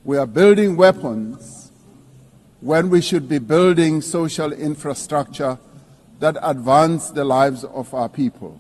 We are building weapons when we should be building social infrastructure that advance the lives of our people.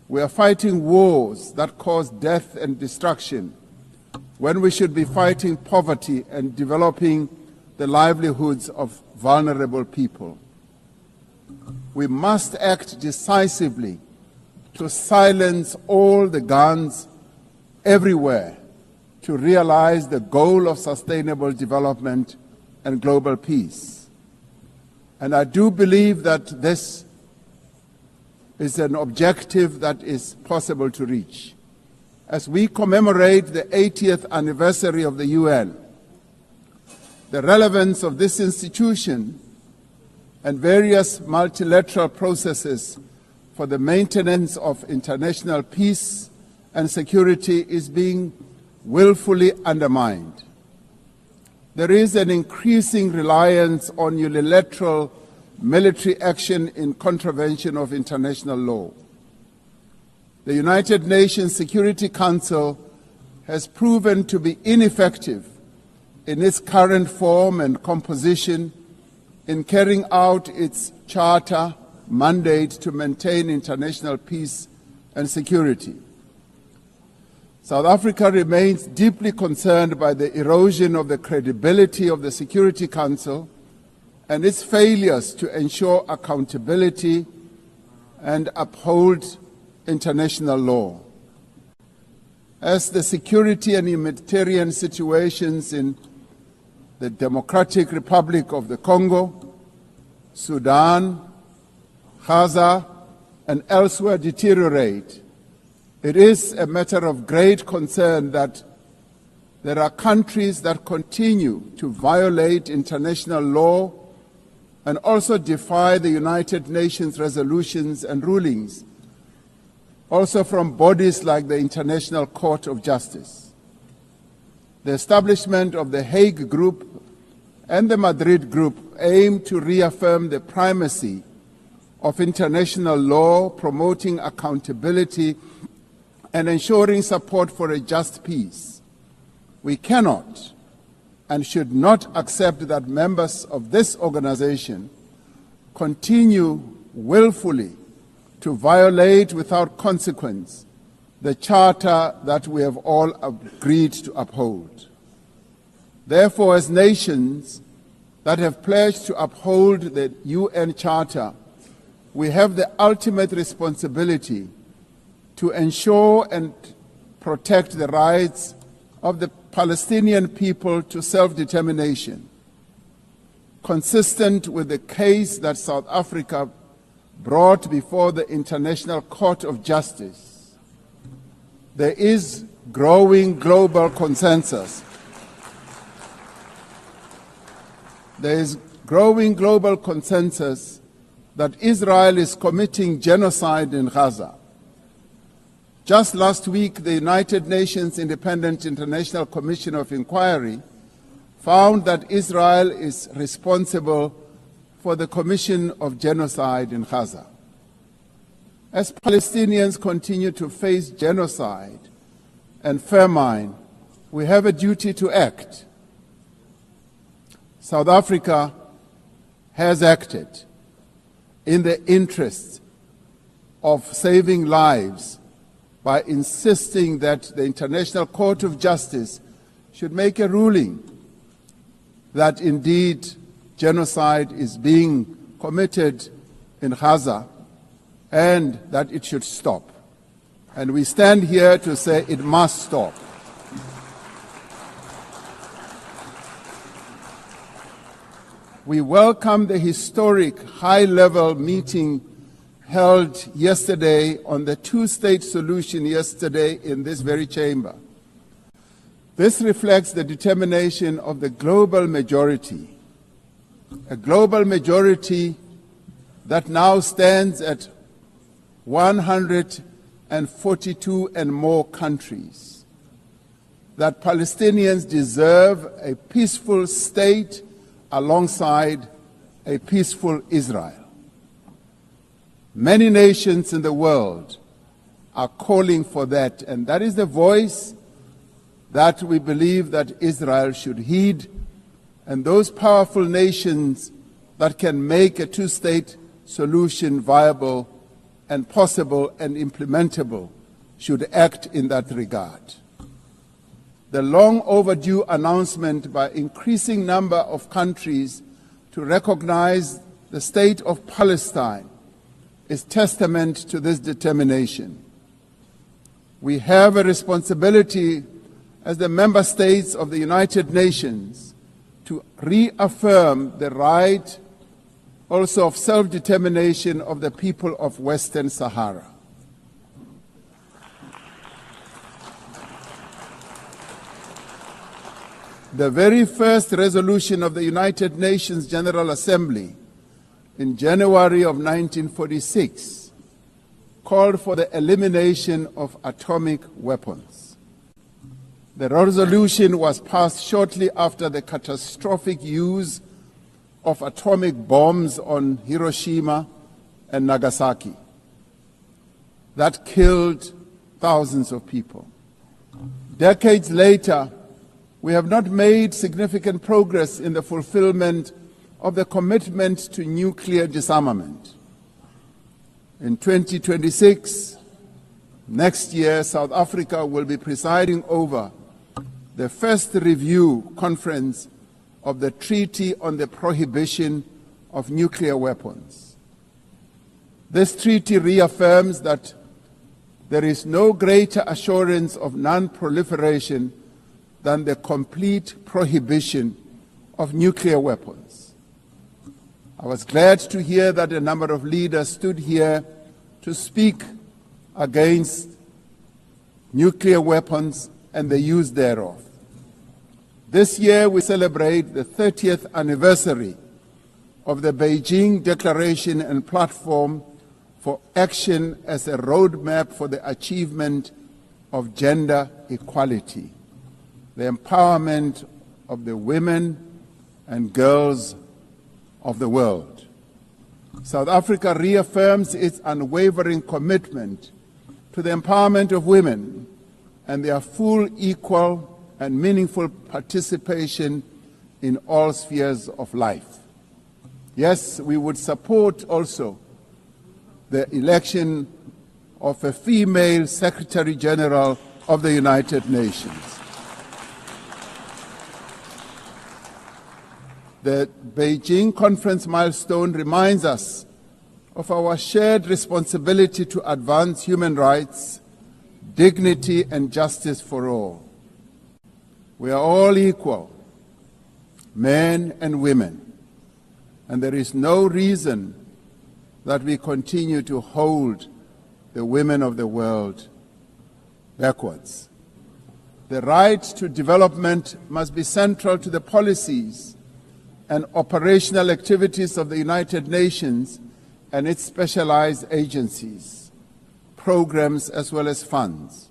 We are fighting wars that cause death and destruction when we should be fighting poverty and developing the livelihoods of vulnerable people. We must act decisively to silence all the guns everywhere to realize the goal of sustainable development and global peace. And I do believe that this is an objective that is possible to reach. As we commemorate the 80th anniversary of the UN, the relevance of this institution and various multilateral processes for the maintenance of international peace and security is being willfully undermined. There is an increasing reliance on unilateral military action in contravention of international law. The United Nations Security Council has proven to be ineffective in its current form and composition in carrying out its charter mandate to maintain international peace and security. South Africa remains deeply concerned by the erosion of the credibility of the Security Council and its failures to ensure accountability and uphold international law. As the security and humanitarian situations in the Democratic Republic of the Congo, Sudan, Gaza, and elsewhere deteriorate, it is a matter of great concern that there are countries that continue to violate international law and also defy the United Nations resolutions and rulings, also from bodies like the International Court of Justice. The establishment of the Hague Group and the Madrid Group aim to reaffirm the primacy of international law, promoting accountability and ensuring support for a just peace. We cannot and should not accept that members of this organization continue willfully to violate without consequence the charter that we have all agreed to uphold. Therefore, as nations that have pledged to uphold the UN Charter, we have the ultimate responsibility to ensure and protect the rights of the Palestinian people to self-determination, consistent with the case that South Africa brought before the International Court of Justice. There is growing global consensus. There is growing global consensus that Israel is committing genocide in Gaza. Just last week, the United Nations Independent International Commission of Inquiry found that Israel is responsible for the commission of genocide in Gaza. As Palestinians continue to face genocide and famine, we have a duty to act. South Africa has acted in the interests of saving lives by insisting that the International Court of Justice should make a ruling that indeed genocide is being committed in Gaza and that it should stop. And we stand here to say it must stop. We welcome the historic high-level meeting held yesterday on the two-state solution yesterday in this very chamber. This reflects the determination of the global majority, a global majority that now stands at 142 and more countries, that Palestinians deserve a peaceful state alongside a peaceful Israel. Many nations in the world are calling for that, and that is the voice that we believe that Israel should heed, and those powerful nations that can make a two-state solution viable and possible and implementable should act in that regard. The long overdue announcement by increasing number of countries to recognize the state of Palestine is testament to this determination. We have a responsibility as the member states of the United Nations to reaffirm the right also of self-determination of the people of Western Sahara. The very first resolution of the United Nations General Assembly in January of 1946 called for the elimination of atomic weapons. The resolution was passed shortly after the catastrophic use of atomic bombs on Hiroshima and Nagasaki that killed thousands of people. Decades later, we have not made significant progress in the fulfillment of the commitment to nuclear disarmament. In 2026, next year, South Africa will be presiding over the first review conference of the Treaty on the Prohibition of Nuclear Weapons. This treaty reaffirms that there is no greater assurance of non-proliferation than the complete prohibition of nuclear weapons. I was glad to hear that a number of leaders stood here to speak against nuclear weapons and the use thereof. This year we celebrate the 30th anniversary of the Beijing Declaration and Platform for Action as a roadmap for the achievement of gender equality, the empowerment of the women and girls of the world. South Africa reaffirms its unwavering commitment to the empowerment of women and their full, equal, and meaningful participation in all spheres of life. Yes, we would support also the election of a female Secretary General of the United Nations. The Beijing conference milestone reminds us of our shared responsibility to advance human rights, dignity, and justice for all. We are all equal, men and women, and there is no reason that we continue to hold the women of the world backwards. The right to development must be central to the policies and operational activities of the United Nations and its specialized agencies, programs, as well as funds.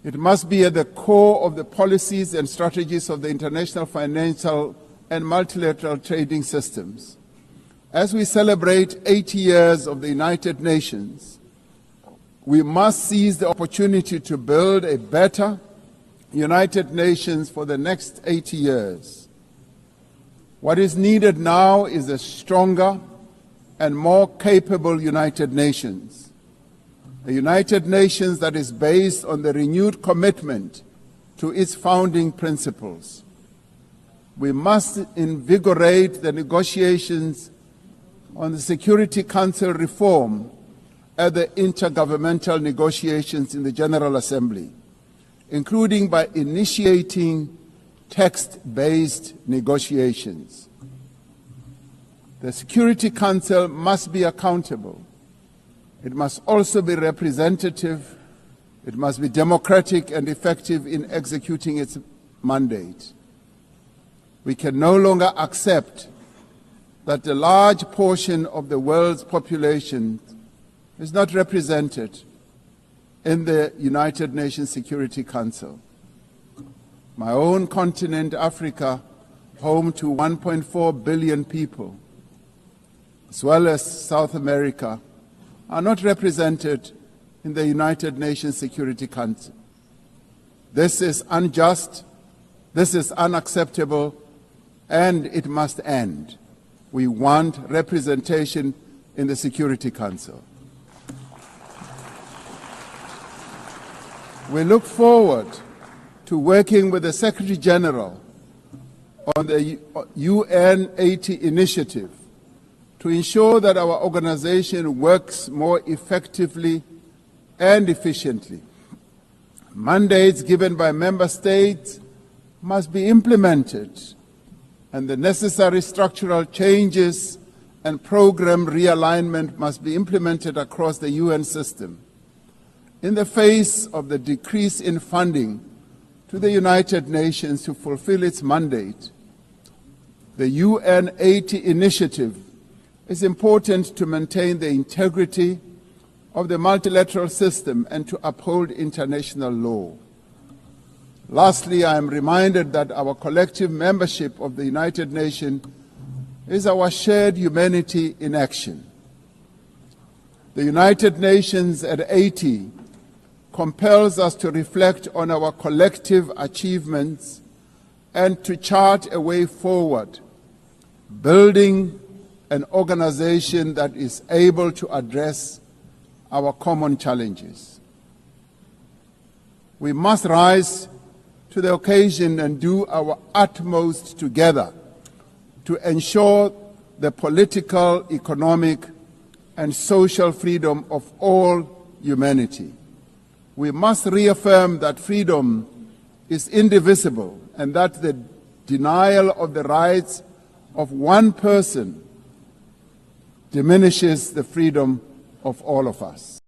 It must be at the core of the policies and strategies of the international financial and multilateral trading systems. As we celebrate 80 years of the United Nations, we must seize the opportunity to build a better United Nations for the next 80 years. What is needed now is a stronger and more capable United Nations, a United Nations that is based on the renewed commitment to its founding principles. We must invigorate the negotiations on the Security Council reform at the intergovernmental negotiations in the General Assembly, including by initiating text-based negotiations. The Security Council must be accountable. It must also be representative. It must be democratic and effective in executing its mandate. We can no longer accept that a large portion of the world's population is not represented in the United Nations Security Council. My own continent, Africa, home to 1.4 billion people, as well as South America, are not represented in the United Nations Security Council. This is unjust, this is unacceptable, and it must end. We want representation in the Security Council. We look forward to working with the Secretary General on the UN 80 initiative to ensure that our organization works more effectively and efficiently. Mandates given by member states must be implemented, and the necessary structural changes and program realignment must be implemented across the UN system. In the face of the decrease in funding to the United Nations to fulfill its mandate, the UN 80 initiative is important to maintain the integrity of the multilateral system and to uphold international law. Lastly, I am reminded that our collective membership of the United Nations is our shared humanity in action. The United Nations at 80 compels us to reflect on our collective achievements and to chart a way forward, building an organization that is able to address our common challenges. We must rise to the occasion and do our utmost together to ensure the political, economic, and social freedom of all humanity. We must reaffirm that freedom is indivisible and that the denial of the rights of one person diminishes the freedom of all of us.